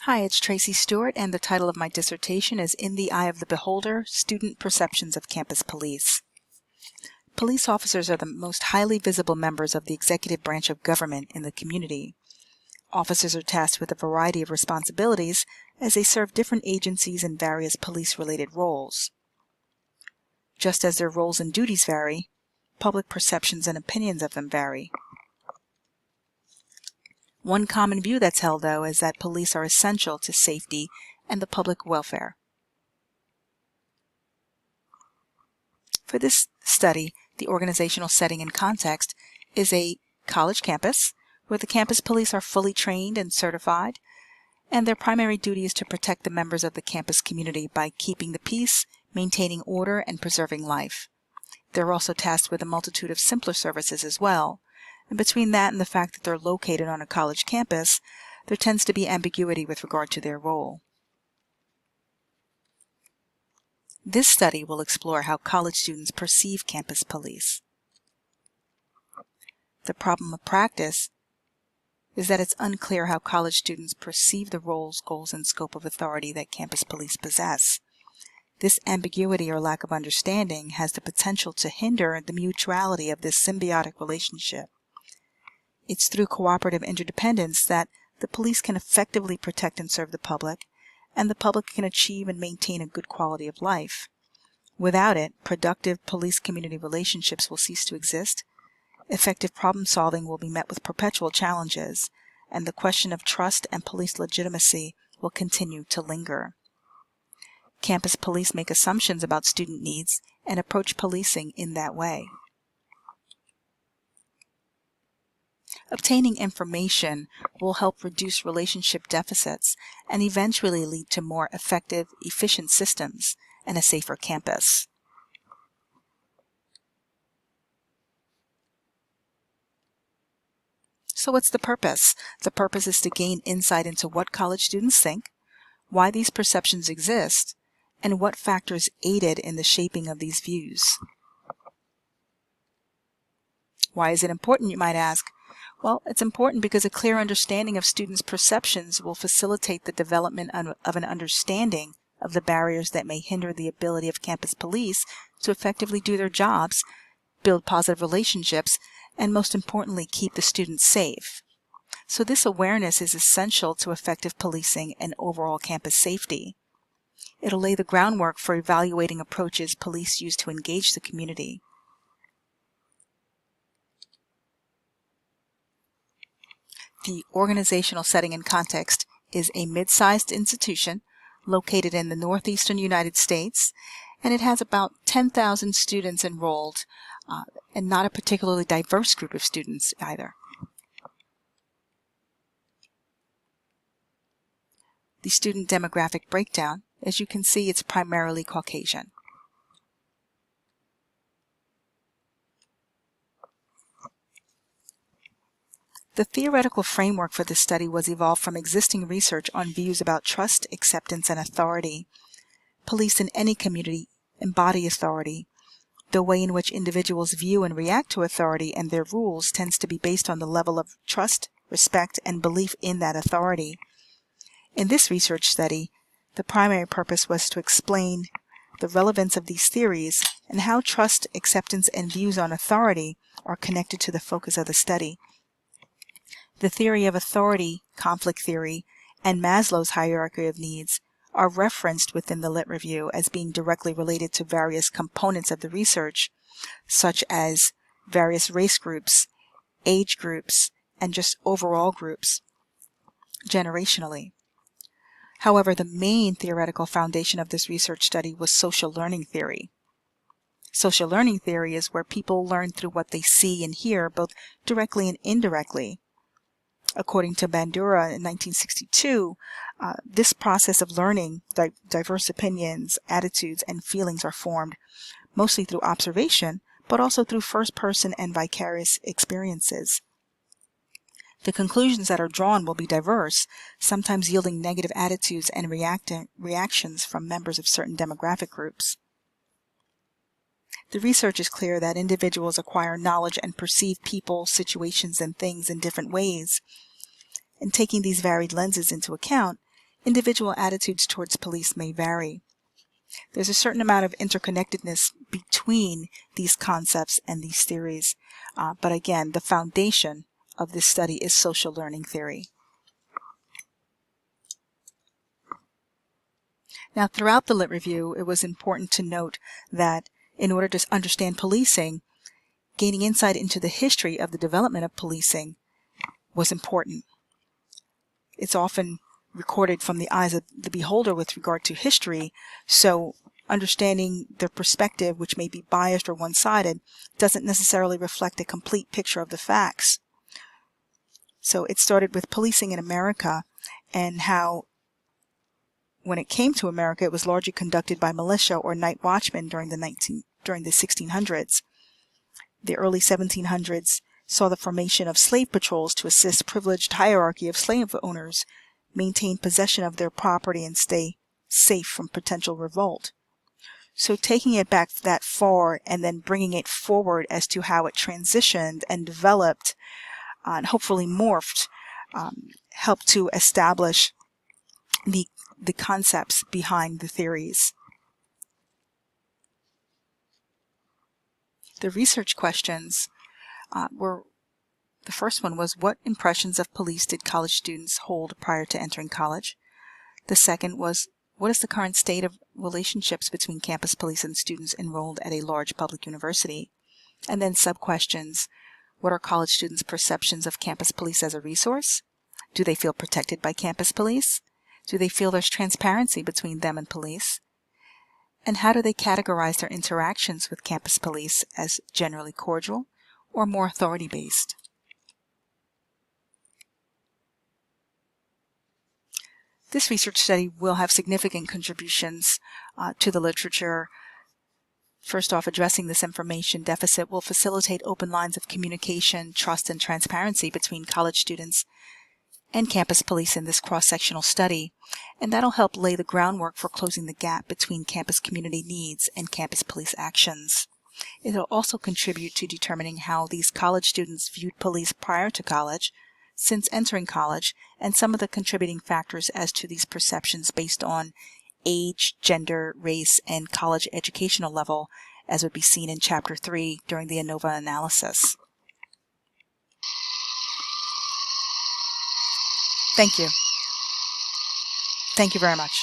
Hi, it's Tracy Stewart, and the title of my dissertation is In the Eye of the Beholder, Student Perceptions of Campus Police. Police officers are the most highly visible members of the executive branch of government in the community. Officers are tasked with a variety of responsibilities as they serve different agencies in various police-related roles. Just as their roles and duties vary, public perceptions and opinions of them vary. One common view that's held, though, is that police are essential to safety and the public welfare. For this study, the organizational setting and context is a college campus where the campus police are fully trained and certified, and their primary duty is to protect the members of the campus community by keeping the peace, maintaining order, and preserving life. They're also tasked with a multitude of simpler services as well. And between that and the fact that they're located on a college campus, there tends to be ambiguity with regard to their role. This study will explore how college students perceive campus police. The problem of practice is that it's unclear how college students perceive the roles, goals, and scope of authority that campus police possess. This ambiguity or lack of understanding has the potential to hinder the mutuality of this symbiotic relationship. It's through cooperative interdependence that the police can effectively protect and serve the public, and the public can achieve and maintain a good quality of life. Without it, productive police-community relationships will cease to exist, effective problem-solving will be met with perpetual challenges, and the question of trust and police legitimacy will continue to linger. Campus police make assumptions about student needs and approach policing in that way. Obtaining information will help reduce relationship deficits and eventually lead to more effective, efficient systems and a safer campus. So what's the purpose? The purpose is to gain insight into what college students think, why these perceptions exist, and what factors aided in the shaping of these views. Why is it important, you might ask? Well, it's important because a clear understanding of students' perceptions will facilitate the development of an understanding of the barriers that may hinder the ability of campus police to effectively do their jobs, build positive relationships, and most importantly, keep the students safe. So this awareness is essential to effective policing and overall campus safety. It'll lay the groundwork for evaluating approaches police use to engage the community. The organizational setting and context is a mid-sized institution located in the northeastern United States, and it has about 10,000 students enrolled, and not a particularly diverse group of students either. The student demographic breakdown, as you can see, it's primarily Caucasian. The theoretical framework for this study was evolved from existing research on views about trust, acceptance, and authority. Police in any community embody authority. The way in which individuals view and react to authority and their rules tends to be based on the level of trust, respect, and belief in that authority. In this research study, the primary purpose was to explain the relevance of these theories and how trust, acceptance, and views on authority are connected to the focus of the study. The theory of authority, conflict theory, and Maslow's hierarchy of needs are referenced within the Lit Review as being directly related to various components of the research, such as various race groups, age groups, and just overall groups, generationally. However, the main theoretical foundation of this research study was social learning theory. Social learning theory is where people learn through what they see and hear, both directly and indirectly. According to Bandura in 1962, this process of learning, diverse opinions, attitudes, and feelings are formed mostly through observation, but also through first-person and vicarious experiences. The conclusions that are drawn will be diverse, sometimes yielding negative attitudes and reactions from members of certain demographic groups. The research is clear that individuals acquire knowledge and perceive people, situations, and things in different ways. And taking these varied lenses into account, individual attitudes towards police may vary. There's a certain amount of interconnectedness between these concepts and these theories, but again, the foundation of this study is social learning theory. Now, throughout the Lit Review, it was important to note that in order to understand policing, gaining insight into the history of the development of policing was important. It's often recorded from the eyes of the beholder with regard to history, so understanding their perspective, which may be biased or one-sided, doesn't necessarily reflect a complete picture of the facts. So it started with policing in America and how, when it came to America, it was largely conducted by militia or night watchmen during the 1600s. The early 1700s saw the formation of slave patrols to assist privileged hierarchy of slave owners maintain possession of their property and stay safe from potential revolt. So taking it back that far and then bringing it forward as to how it transitioned and developed and hopefully morphed helped to establish the concepts behind the theories. The research questions were, the first one was, what impressions of police did college students hold prior to entering college? The second was, what is the current state of relationships between campus police and students enrolled at a large public university? And then sub-questions, what are college students' perceptions of campus police as a resource? Do they feel protected by campus police? Do they feel there's transparency between them and police? And how do they categorize their interactions with campus police as generally cordial or more authority-based? This research study will have significant contributions to the literature. First off, addressing this information deficit will facilitate open lines of communication, trust, and transparency between college students and campus police in this cross-sectional study, and that'll help lay the groundwork for closing the gap between campus community needs and campus police actions. It'll also contribute to determining how these college students viewed police prior to college, since entering college, and some of the contributing factors as to these perceptions based on age, gender, race, and college educational level, as would be seen in Chapter 3 during the ANOVA analysis. Thank you. Thank you very much.